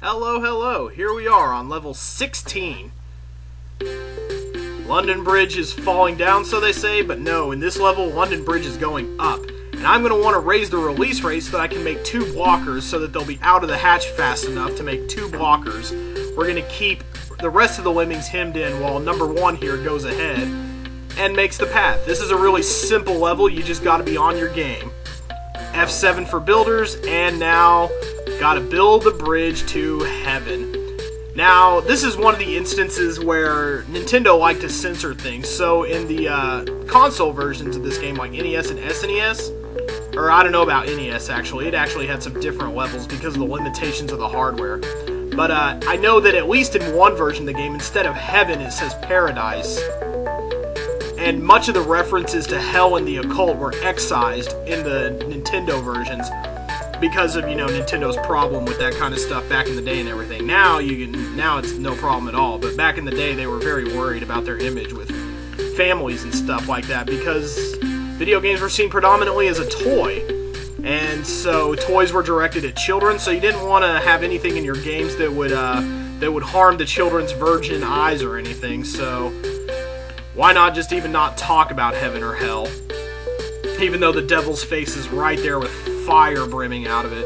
Hello, hello. Here we are on level 16. London Bridge is falling down, so they say, but no, in this level, London Bridge is going up. And I'm going to want to raise the release rate so that I can make 2 blockers so that they'll be out of the hatch fast enough to make 2 blockers. We're going to keep the rest of the lemmings hemmed in while number 1 here goes ahead and makes the path. This is a really simple level. You just got to be on your game. F7 for builders, and now got to build the bridge to heaven. Now, this is one of the instances where Nintendo like to censor things. So in the console versions of this game, like NES and SNES, or I don't know about NES actually, it actually had some different levels because of the limitations of the hardware. But I know that at least in one version of the game, instead of heaven, it says paradise. And much of the references to hell and the occult were excised in the Nintendo versions because of, Nintendo's problem with that kind of stuff back in the day and everything. Now it's no problem at all, but back in the day they were very worried about their image with families and stuff like that because video games were seen predominantly as a toy. And so toys were directed at children, so you didn't want to have anything in your games that would harm the children's virgin eyes or anything, so why not just even not talk about heaven or hell? Even though the devil's face is right there with fire brimming out of it.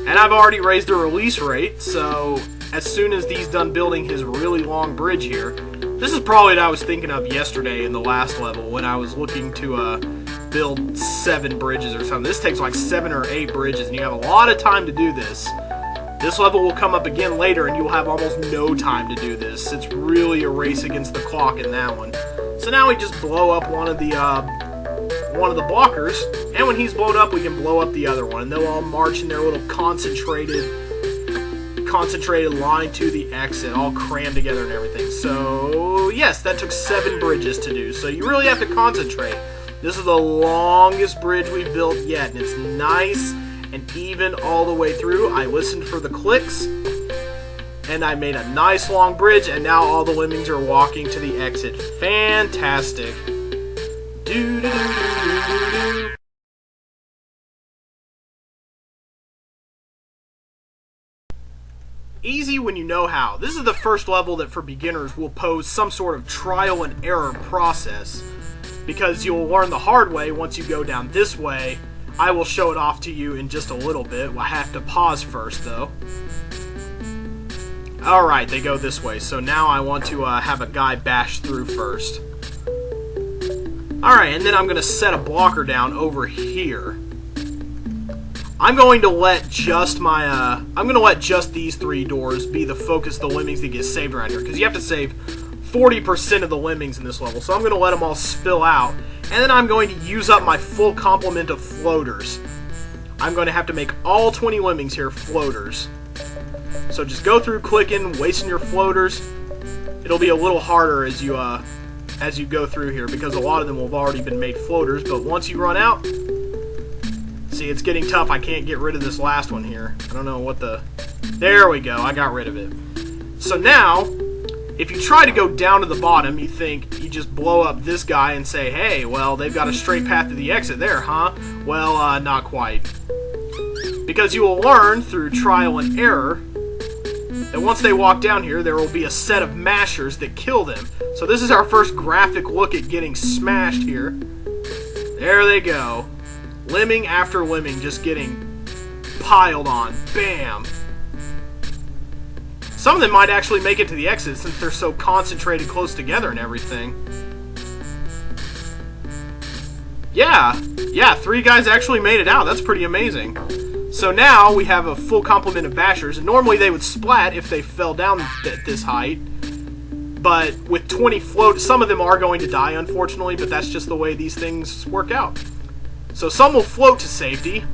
And I've already raised the release rate, so as soon as he's done building his really long bridge here, this is probably what I was thinking of yesterday in the last level when I was looking to build 7 bridges or something. This takes like 7 or 8 bridges, and you have a lot of time to do this. This level will come up again later, and you will have almost no time to do this. It's really a race against the clock in that one. So now we just blow up one of the blockers, and when he's blown up, we can blow up the other one, and they'll all march in their little concentrated line to the exit, all crammed together and everything. So yes, that took 7 bridges to do. So you really have to concentrate. This is the longest bridge we've built yet, and it's nice and even all the way through. I listened for the clicks, and I made a nice long bridge, and now all the lemmings are walking to the exit. Fantastic. Easy when you know how. This is the first level that for beginners will pose some sort of trial and error process, because you'll learn the hard way once you go down this way. I will show it off to you in just a little bit. I have to pause first though. Alright, they go this way, so now I want to have a guy bash through first. Alright, and then I'm going to set a blocker down over here. I'm going to let just these 3 doors be the focus of the lemmings that get saved around here, because you have to save 40% of the lemmings in this level, so I'm going to let them all spill out, and then I'm going to use up my full complement of floaters. I'm going to have to make all 20 lemmings here floaters. So just go through clicking, wasting your floaters. It'll be a little harder as you go through here, because a lot of them will have already been made floaters, but once you run out, see, it's getting tough. I can't get rid of this last one here. I don't know what there we go, I got rid of it. So now, if you try to go down to the bottom, you think you just blow up this guy and say, hey, well, they've got a straight path to the exit there, huh? Well, not quite. Because you will learn through trial and error that once they walk down here, there will be a set of mashers that kill them. So this is our first graphic look at getting smashed here. There they go. Lemming after lemming just getting piled on. Bam! Some of them might actually make it to the exit since they're so concentrated close together and everything. Yeah, 3 guys actually made it out. That's pretty amazing. So now we have a full complement of bashers, and normally they would splat if they fell down at this height. But with 20 float, some of them are going to die, unfortunately, but that's just the way these things work out. So some will float to safety.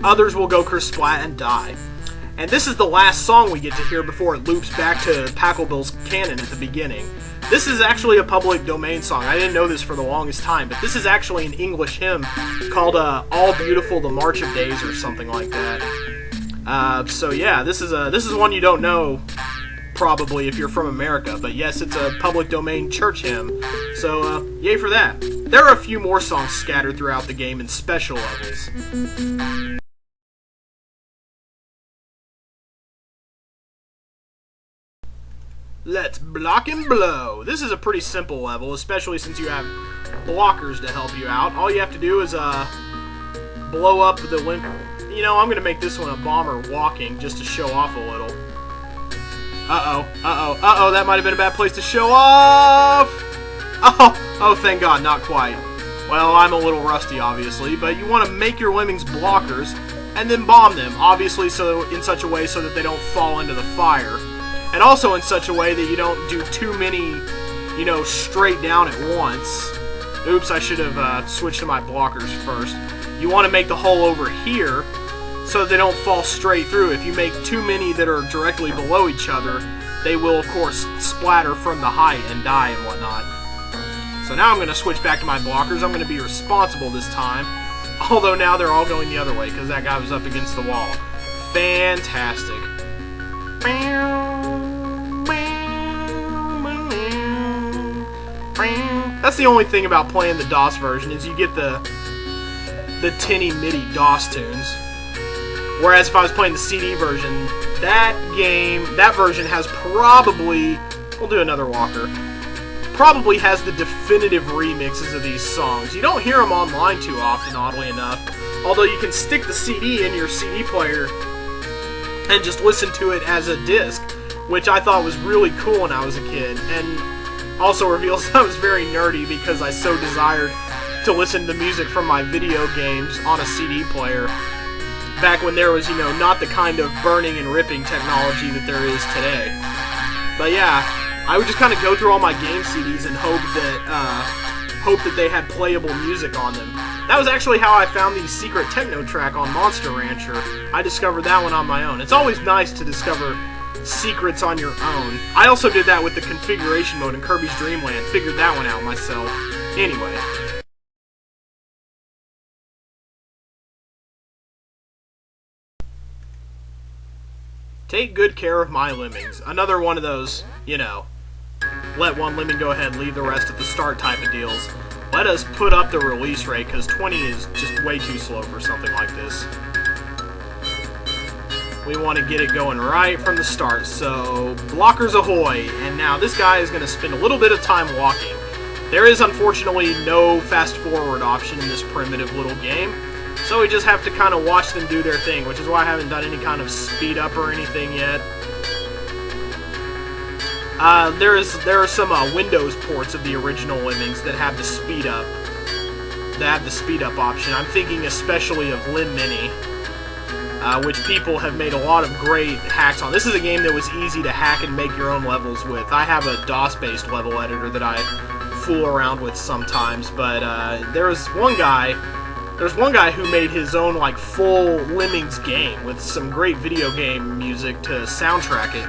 Others will go kersplat and die. And this is the last song we get to hear before it loops back to Pachelbel's canon at the beginning. This is actually a public domain song. I didn't know this for the longest time, but this is actually an English hymn called All Beautiful the March of Days or something like that. So yeah, this is one you don't know probably if you're from America, but yes, it's a public domain church hymn. So yay for that. There are a few more songs scattered throughout the game in special levels. Let's block and blow. This is a pretty simple level, especially since you have blockers to help you out. All you have to do is blow up the limp. You know, I'm gonna make this one a bomber walking just to show off a little. Uh-oh, that might have been a bad place to show off! Oh, thank God, not quite. Well, I'm a little rusty, obviously, but you want to make your lemmings blockers and then bomb them, obviously in such a way so that they don't fall into the fire. And also in such a way that you don't do too many, you know, straight down at once. Oops, I should have switched to my blockers first. You want to make the hole over here so that they don't fall straight through. If you make too many that are directly below each other, they will, of course, splatter from the height and die and whatnot. So now I'm going to switch back to my blockers. I'm going to be responsible this time. Although now they're all going the other way because that guy was up against the wall. Fantastic. That's the only thing about playing the DOS version is you get the tinny MIDI DOS tunes. Whereas if I was playing the CD version, that version has probably, we'll do another walker, probably has the definitive remixes of these songs. You don't hear them online too often, oddly enough. Although you can stick the CD in your CD player and just listen to it as a disc, which I thought was really cool when I was a kid. And also reveals I was very nerdy because I so desired to listen to music from my video games on a CD player back when there was, you know, not the kind of burning and ripping technology that there is today. But yeah, I would just kind of go through all my game CDs and hope that they had playable music on them. That was actually how I found the secret techno track on Monster Rancher. I discovered that one on my own. It's always nice to discover secrets on your own. I also did that with the configuration mode in Kirby's Dream Land. Figured that one out myself. Anyway. Take good care of my lemmings. Another one of those, you know, let one lemming go ahead and leave the rest at the start type of deals. Let us put up the release rate, because 20 is just way too slow for something like this. We want to get it going right from the start, so blockers ahoy. And now this guy is going to spend a little bit of time walking. There is unfortunately no fast forward option in this primitive little game, so we just have to kind of watch them do their thing, which is why I haven't done any kind of speed up or anything yet. There are some Windows ports of the original Lemmings that have the speed up. Option. I'm thinking especially of Lemmi, which people have made a lot of great hacks on. This is a game that was easy to hack and make your own levels with. I have a DOS-based level editor that I fool around with sometimes, but there's one guy who made his own like full Lemmings game with some great video game music to soundtrack it.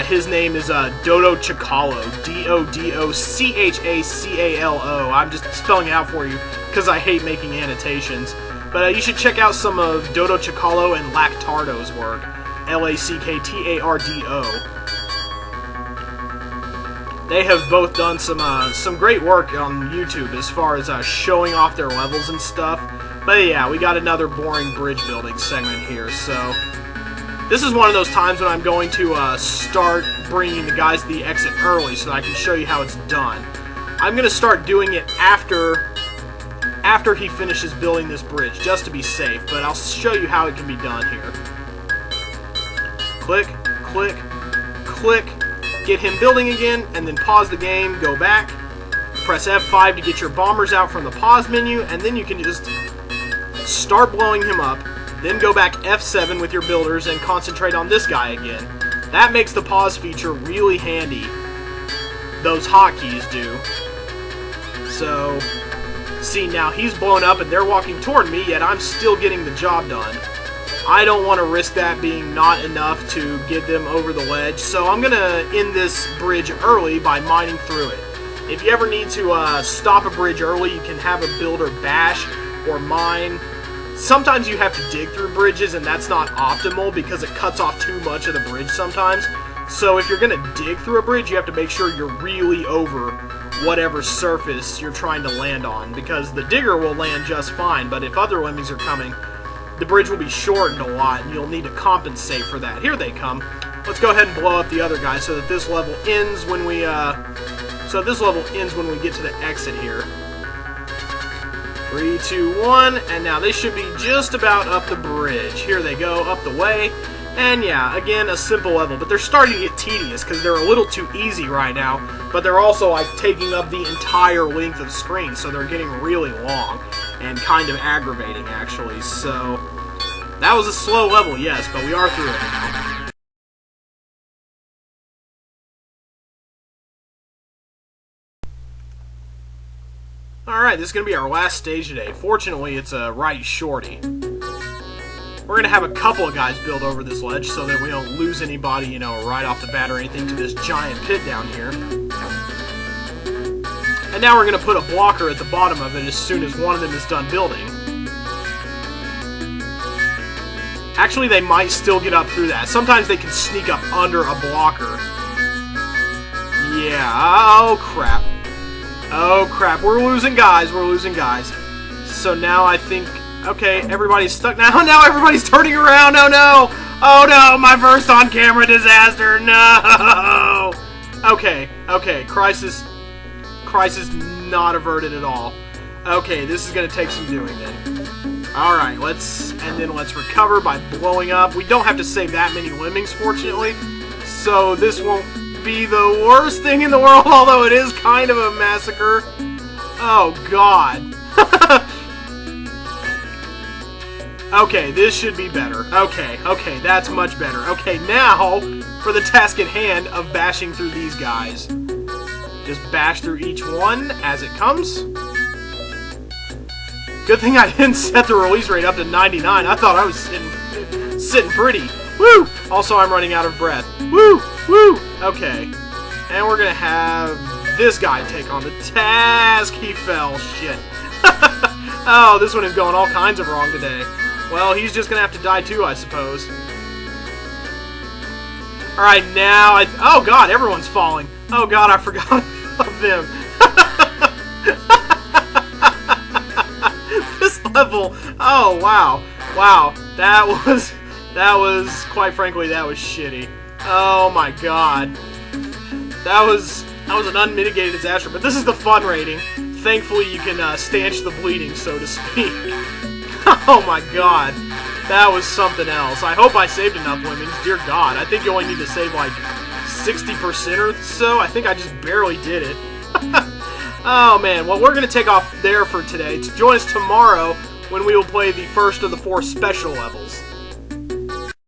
His name is Dodo Chacalo, D-O-D-O-C-H-A-C-A-L-O. I'm just spelling it out for you because I hate making annotations. But you should check out some of Dodo Chacalo and Lactardo's work, L-A-C-K-T-A-R-D-O. They have both done some great work on YouTube as far as showing off their levels and stuff. But yeah, we got another boring bridge building segment here, so this is one of those times when I'm going to start bringing the guys to the exit early so that I can show you how it's done. I'm going to start doing it after he finishes building this bridge, just to be safe, but I'll show you how it can be done here. Click, click, click, get him building again, and then pause the game, go back, press F5 to get your bombers out from the pause menu, and then you can just start blowing him up. Then go back F7 with your builders and concentrate on this guy again. That makes the pause feature really handy. Those hotkeys do. So, see, now he's blown up and they're walking toward me, yet I'm still getting the job done. I don't want to risk that being not enough to get them over the ledge, so I'm going to end this bridge early by mining through it. If you ever need to stop a bridge early, you can have a builder bash or mine. Sometimes you have to dig through bridges, and that's not optimal because it cuts off too much of the bridge sometimes. So if you're going to dig through a bridge, you have to make sure you're really over whatever surface you're trying to land on, because the digger will land just fine, but if other lemmings are coming, the bridge will be shortened a lot, and you'll need to compensate for that. Here they come. let's go ahead and blow up the other guy so that this level ends when we get to the exit here. 3, 2, 1, and now they should be just about up the bridge. Here they go, up the way. And yeah, again, a simple level, but they're starting to get tedious because they're a little too easy right now, but they're also like taking up the entire length of the screen, so they're getting really long and kind of aggravating actually. So that was a slow level, yes, but we are through it now. Alright, this is going to be our last stage today. Fortunately, it's a right shorty. We're going to have a couple of guys build over this ledge so that we don't lose anybody, you know, right off the bat or anything to this giant pit down here. And now we're going to put a blocker at the bottom of it as soon as one of them is done building. Actually, they might still get up through that. Sometimes they can sneak up under a blocker. Yeah, oh crap. Oh crap, we're losing guys, So now I think... Okay, everybody's stuck now. Now everybody's turning around. Oh no! Oh no! My first on-camera disaster. No! Okay. Crisis not averted at all. Okay, this is gonna take some doing then. All right, let's recover by blowing up. We don't have to save that many lemmings, fortunately, so this won't be the worst thing in the world. Although it is kind of a massacre. Oh God. Okay, this should be better. Okay, that's much better. Okay, now for the task at hand of bashing through these guys. Just bash through each one as it comes. Good thing I didn't set the release rate up to 99. I thought I was sitting pretty. Woo! Also, I'm running out of breath. Woo! Okay. And we're gonna have this guy take on the task. He fell. Shit. Oh, this one is going all kinds of wrong today. Well, he's just gonna have to die too, I suppose. Alright, now oh God, everyone's falling. Oh God, I forgot about them. This level, oh wow. Wow, that was, quite frankly, that was shitty. Oh my God. That was an unmitigated disaster, but this is the fun rating. Thankfully, you can stanch the bleeding, so to speak. Oh my God, that was something else. I hope I saved enough lemmings. Dear God, I think you only need to save like 60% or so. I think I just barely did it. Oh man, well we're going to take off there for today to join us tomorrow when we will play the first of the 4 special levels.